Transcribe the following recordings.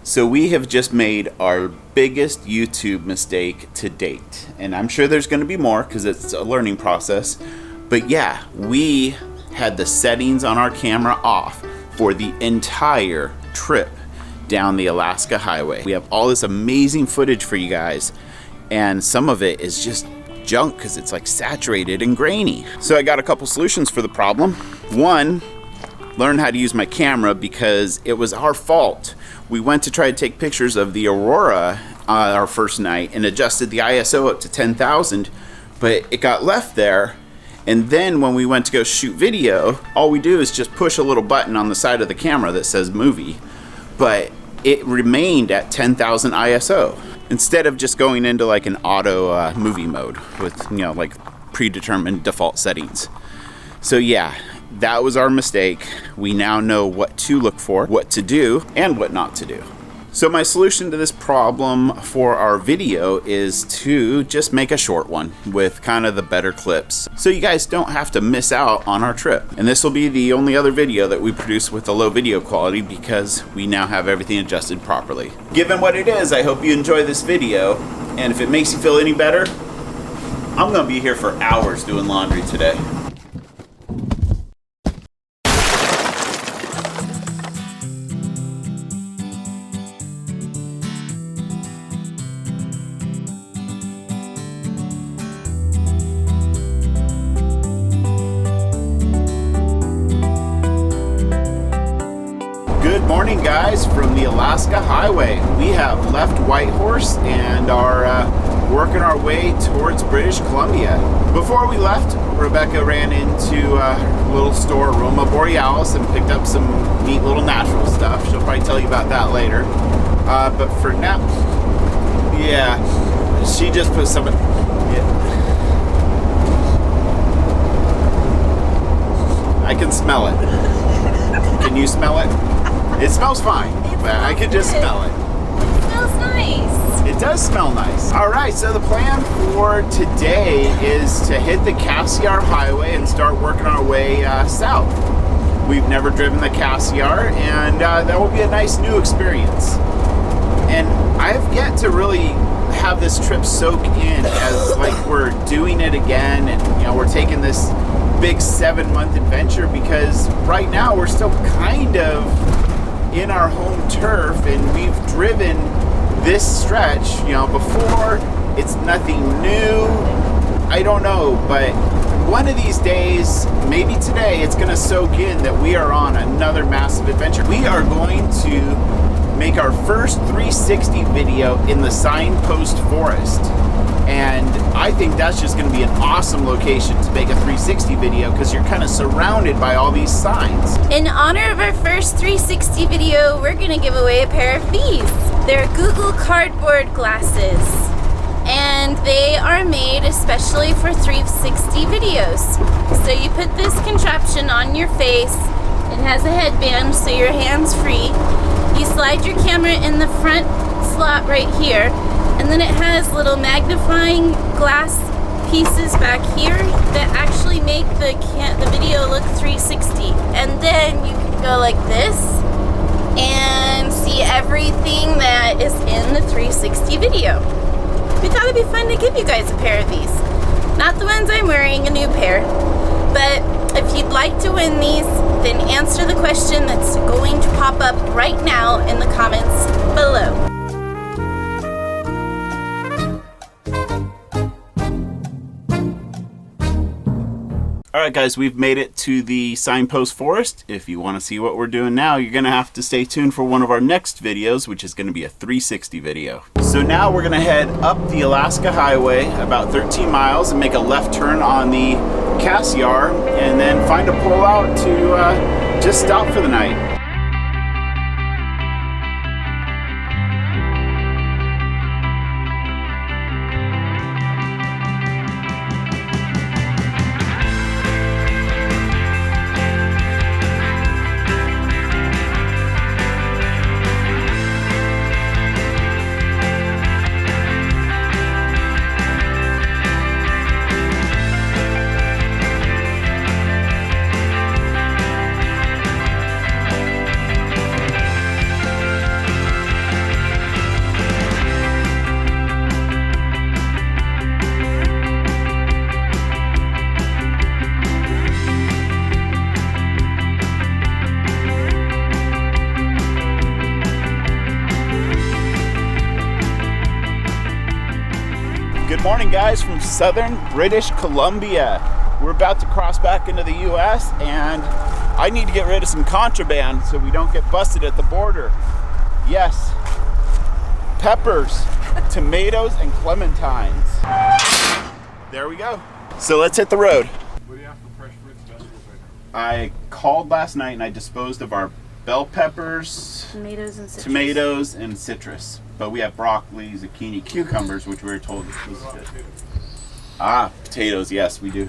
So we have just made our biggest YouTube mistake to date. And I'm sure there's going to be more because it's a learning process. But yeah, we had the settings on our camera off for the entire trip down the Alaska highway. We have all this amazing footage for you guys, and some of it is just junk because it's like saturated and grainy. So I got a couple solutions for the problem. One, learn how to use my camera because it was our fault. We went to try to take pictures of the aurora our first night and adjusted the ISO up to 10,000, but it got left there. And then when we went to go shoot video, all we do is just push a little button on the side of the camera that says movie, but it remained at 10,000 ISO instead of just going into like an auto movie mode with, you know, like predetermined default settings. So yeah, that was our mistake. We now know what to look for, what to do, and what not to do. So my solution to this problem for our video is to just make a short one with kind of the better clips, so you guys don't have to miss out on our trip. And this will be the only other video that we produce with a low video quality because we now have everything adjusted properly. Given what it is, I hope you enjoy this video, and if it makes you feel any better, I'm gonna be here for hours doing laundry today. Good morning, guys, from the Alaska highway. We have left Whitehorse and are working our way towards British Columbia. Before we left, Rebecca ran into a little store, Roma Borealis, and picked up some neat little natural stuff. She'll probably tell you about that later. But for now, yeah, she just put some... I can smell it. Can you smell it? It smells fine, but I could just smell it. It smells nice. It does smell nice. All right, so the plan for today is to hit the Cassiar Highway and start working our way south. We've never driven the Cassiar, and that will be a nice new experience. And I've yet to really have this trip soak in as like we're doing it again, and you know, we're taking this big 7-month adventure because right now we're still kind of in our home turf, and we've driven this stretch, you know, before. It's nothing new. I don't know, but one of these days, maybe today, it's gonna soak in that we are on another massive adventure. We are going to make our first 360 video in the Signpost Forest. And I think that's just going to be an awesome location to make a 360 video because you're kind of surrounded by all these signs. In honor of our first 360 video, we're going to give away a pair of these. They're Google Cardboard glasses, and they are made especially for 360 videos. So you put this contraption on your face. It has a headband so your hand's free. You slide your camera in the front slot right here, and then it has little magnifying glass pieces back here that actually make the video look 360. And then you can go like this and see everything that is in the 360 video. We thought it'd be fun to give you guys a pair of these. Not the ones I'm wearing, a new pair. But if you'd like to win these, then answer the question that's going to pop up right now in the comments below. Alright guys, we've made it to the Signpost Forest. If you want to see what we're doing now, you're going to have to stay tuned for one of our next videos, which is going to be a 360 video. So now we're going to head up the Alaska Highway about 13 miles and make a left turn on the Cassiar, and then find a pullout to just stop for the night. Good morning, guys, from southern British Columbia. We're about to cross back into the US, and I need to get rid of some contraband so we don't get busted at the border. Yes, peppers, tomatoes, and clementines. There we go. So let's hit the road. What do you have for fresh fruits and vegetables right now? I called last night and I disposed of our bell peppers, tomatoes, and citrus. But we have broccoli, zucchini, cucumbers, which we were told was good. Ah, potatoes, yes, we do.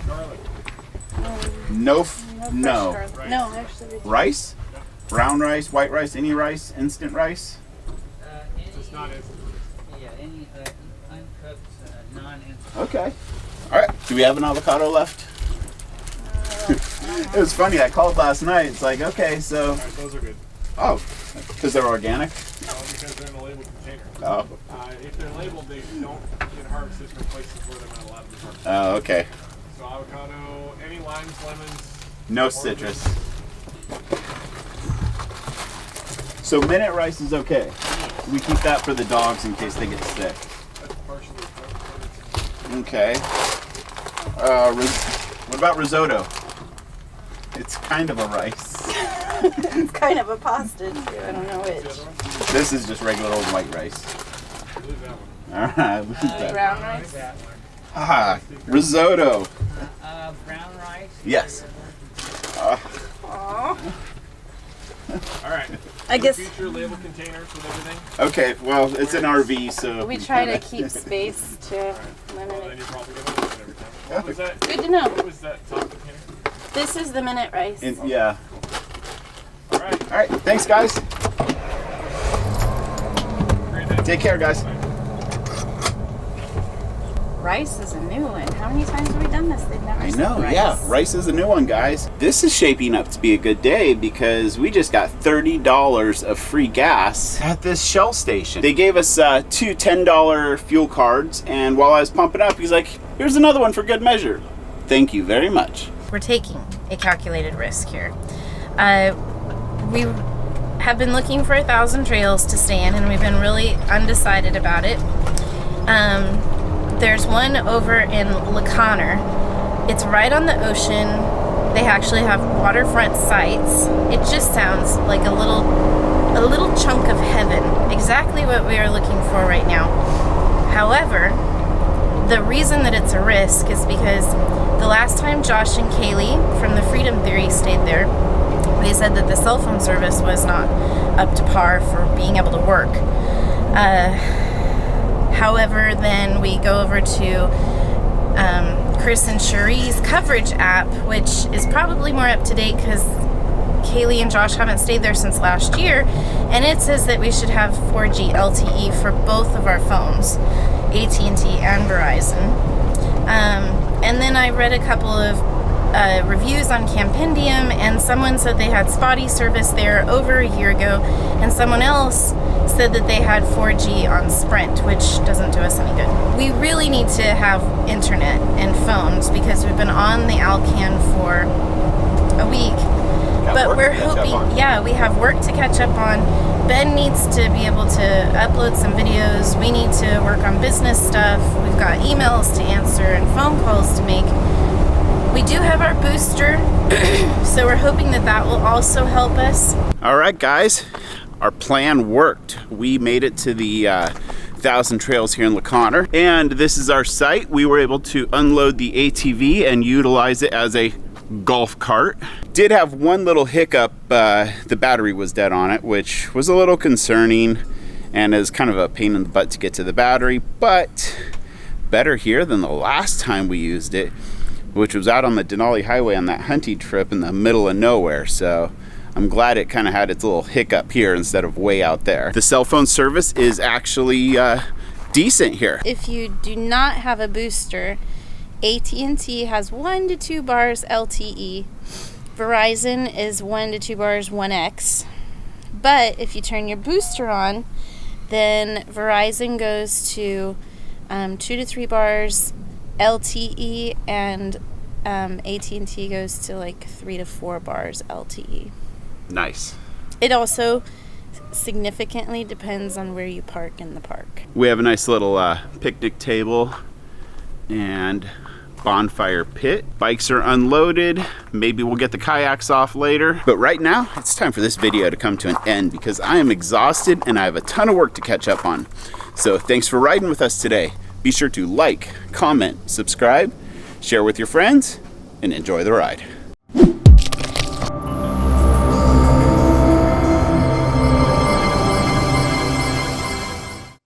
Garlic. No. No, actually. Rice? Brown rice, white rice, any rice, instant rice? Just not instant. Yeah, any uncooked, non-instant. Okay. All right. Do we have an avocado left? It was funny. I called last night. It's like, okay, so. All right, those are good. Oh, because they're organic? No, because they're in a labeled container. Oh. If they're labeled, they don't get harvested from places where they're not allowed to be harvested. Oh, okay. So avocado, any limes, lemons. No citrus. So minute rice is okay. We keep that for the dogs in case they get sick. That's partially cooked. Okay. What about risotto? It's kind of a rice. It's kind of a pasta too. I don't know which. What's the other one? This is just regular old white rice. Lose that one. All right, lose that. Brown rice. Ah, risotto. Brown rice. Yes. Aww. All right. I guess Future label containers with everything. Okay, well, it's an RV, so we try to keep space to Well, limit then it. you're probably gonna lose it every time. What was that? Good to know. What was that top container? This is the minute rice. Yeah. All right. All right, thanks, guys. Great day. Take care, guys. Rice is a new one. How many times have we done this? They've never I said know, rice. yeah. Rice is a new one, guys. This is shaping up to be a good day because we just got $30 of free gas at this Shell station. They gave us two $10 fuel cards, and while I was pumping up, he's like, here's another one for good measure. Thank you very much. We're taking a calculated risk here. We have been looking for 1,000 trails to stay in, and we've been really undecided about it. There's one over in Alcan. It's right on the ocean. They actually have waterfront sites. It just sounds like a little chunk of heaven. Exactly what we are looking for right now. However, the reason that it's a risk is because the last time Josh and Kaylee from the Freedom Theory stayed there, they said that the cell phone service was not up to par for being able to work. However, then we go over to Chris and Cherie's coverage app, which is probably more up to date because Kaylee and Josh haven't stayed there since last year, and it says that we should have 4G LTE for both of our phones, AT&T and Verizon. And then I read a couple of reviews on Campendium, and someone said they had spotty service there over a year ago, and someone else said that they had 4G on Sprint, which doesn't do us any good. We really need to have internet and phones because we've been on the Alcan for a week. But we're hoping, yeah, we have work to catch up on. Ben needs to be able to upload some videos. We need to work on business stuff. We've got emails to answer and phone calls to make. We do have our booster, so we're hoping that that will also help us. All right, guys, our plan worked. We made it to the 1,000 trails here in Alcan, and this is our site. We were able to unload the ATV and utilize it as a golf cart. Did have one little hiccup. The battery was dead on it, which was a little concerning and is kind of a pain in the butt to get to the battery, but better here than the last time we used it, which was out on the Denali Highway on that hunting trip in the middle of nowhere. So I'm glad it kind of had its little hiccup here instead of way out there. The cell phone service is actually decent here. If you do not have a booster, AT&T has 1 to 2 bars LTE. Verizon is 1 to 2 bars 1X. But if you turn your booster on, then Verizon goes to 2 to 3 bars LTE, and AT&T goes to like 3 to 4 bars LTE. Nice. It also significantly depends on where you park in the park. We have a nice little picnic table and bonfire pit. Bikes are unloaded. Maybe we'll get the kayaks off later. But right now, it's time for this video to come to an end because I am exhausted and I have a ton of work to catch up on. So thanks for riding with us today. Be sure to like, comment, subscribe, share with your friends, and enjoy the ride.